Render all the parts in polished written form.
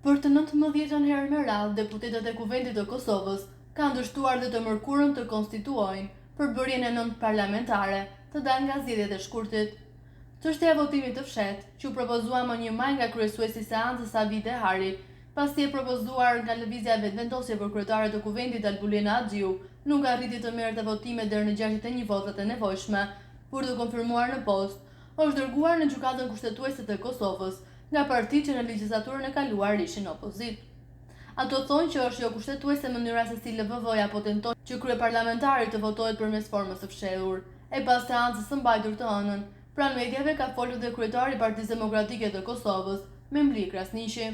Për të 19 herë me radhë, deputetët e Kuvendit të Kosovës kanë dështuar dhe të mërkurën të konstituojnë për bërjen e 9 parlamentare të dalë nga zgjedhjet e shkurtit. Çështja e votimit të fshehtë, që u propozua më 1 maj nga kryesuesi i seancës Safit Dehari, pasi e propozuar nga lëvizja vetëvendosje për kryetare të Kuvendit Albulena Axhiu, nuk arriti të merrte votimet deri në 61 votat e nevojshme për të konfirmuar në postë, është dërguar në gjykatën kushtetuese të Kosovës nga partitë që në legjislaturën e kaluar ishin opozit. Ato thonë që është jo kushtetuese mënyra se si LVV-ja po tenton që kryeparlamentari të votohet përmes formës së fshehur. E pas seancës së mbajtur të hënën, pranë mediave ka folur dhe kryetari i Partisë Demokratike të Kosovës, Memli Krasniqi.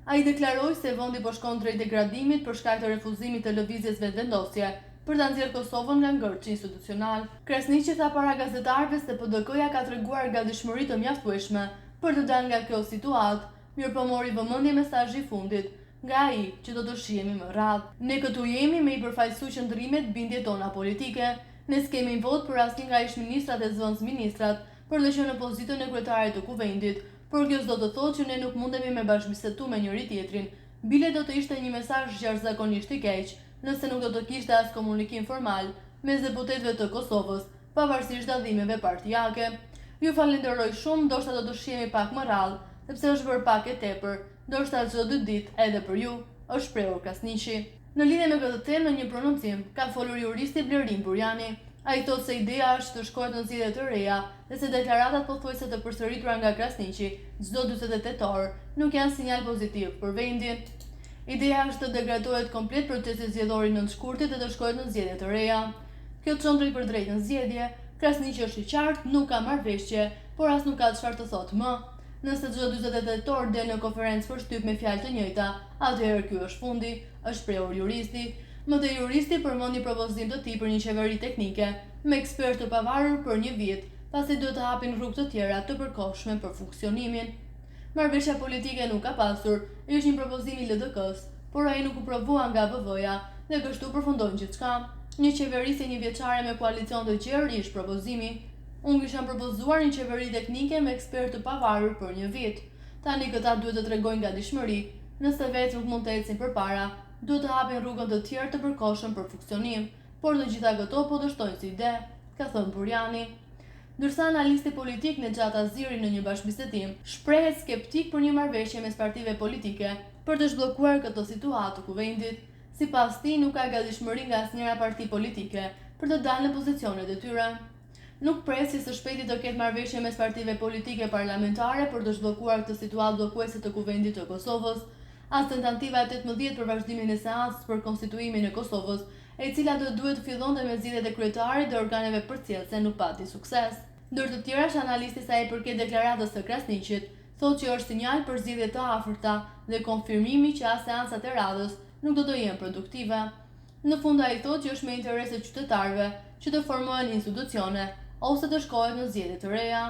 Ai deklaroi se vendi po shkon drejt degradimit për shkak të refuzimit të lëvizjes vetëvendosje për ta nxjerrë Kosovën nga ngërçi institucional. Krasniqi tha para gazetarëve se PDK-ja ka treguar gatishmëri të mjaftueshme për të dalë nga kjo situatë, mirë po mori vëmendje mesazhi i fundit nga ai që do të shihemi më radhë. Ne këtu jemi me i përfaqësu qëndrimet bindjet tona politike. Ne s'kemi vot për asnjë nga ish-ministrat e zëvendësministrat për të qenë në pozitën e kryetarit të Kuvendit, por kjo s'do të thotë që ne nuk mundemi me bashkëbisedu me njëri tjetrin. Bile do të ishte një mesazh jashtëzakonisht i keq nëse nuk do të kishte as komunikim formal mes deputetëve të Kosovës, pavarësisht dallimeve partijake. Ju falenderoj shumë, ndoshta do të shihemi pak më radhë, sepse është bërë pak e tepër, ndoshta çdo 2 ditë edhe për ju, është shprehur Krasniqi. Në lidhje me këtë temë, në një prononcim ka folur juristi Blerim Burjani. Ai thotë se ideja është të shkohet në zgjedhje të reja dhe se deklaratat pothuajse të përsëritura nga Krasniqi çdo 48 orë nuk janë sinjal pozitiv për vendin. Ideja është të degradohet komplet procesi zgjedhor i 9 shkurtit dhe të shkohet në zgjedhje të reja. Kjo çon drejt për drejt në zgjedhje. Krasniqi është i qartë, nuk ka marrëveshje, por as nuk ka çfarë të thotë më. Nëse çdo 48 orë del në konferencë për shtyp me fjalë të njëjta, atëherë ky është fundi, është shprehur juristi. Mëtej juristi përmendi propozim të tij për një qeveri teknike me ekspertë të pavarur për 1 vit, pasi duhet të hapin rrugë të tjera të përkohshme për funksionimin. Marrëveshja politike nuk ka pasur, është një propozim i LDK-s, por ai nuk u provua nga VV-ja dhe kështu përfundon gjithçka. Një qeverisje 1 vjeçare me koalicion të gjerë ish propozimi. Unë kisha propozuar një qeveri teknike me ekspertë të pavarur për 1 vit. Tani këta duhet të tregojnë gatishmëri, nëse vetë nuk mund të ecin përpara, duhet të hapin rrugën të tjerë të përkohshëm për funksionim, por të gjitha këto po dështojnë si ide, ka thënë Burjani. Ndërsa analisti politik Nexhat Aziri në një bashkëbisedim shprehet skeptik për një marrëveshje mes partive politike për të zhbllokuar këtë situatë të Kuvendit. Sipas tij, nuk ka gatishmëri nga asnjëra parti politike për të dalë në pozicionet e tyre. Nuk pres që së shpejti të ketë marrëveshje mes partive politike parlamentare për të zhbllokuar këtë situatë bllokuese të Kuvendit të Kosovës, as tentativa e 18 për vazhdimin e seancës për konstituimin e Kosovës, e cila do duhet të fillonte me zgjedhjet e kryetarit dhe organeve përcjellëse nuk pati sukses. Ndër të tjerash, analisti sa i përket deklaratës së Krasniqit, thotë që është sinjal për zgjedhje të afërta dhe konfirmimi që as seancat e radhës nuk do të jenë produktive. Në fund ai thotë që është me interes të qytetarëve që të formohen institucione ose të shkohet në zgjedhje të reja.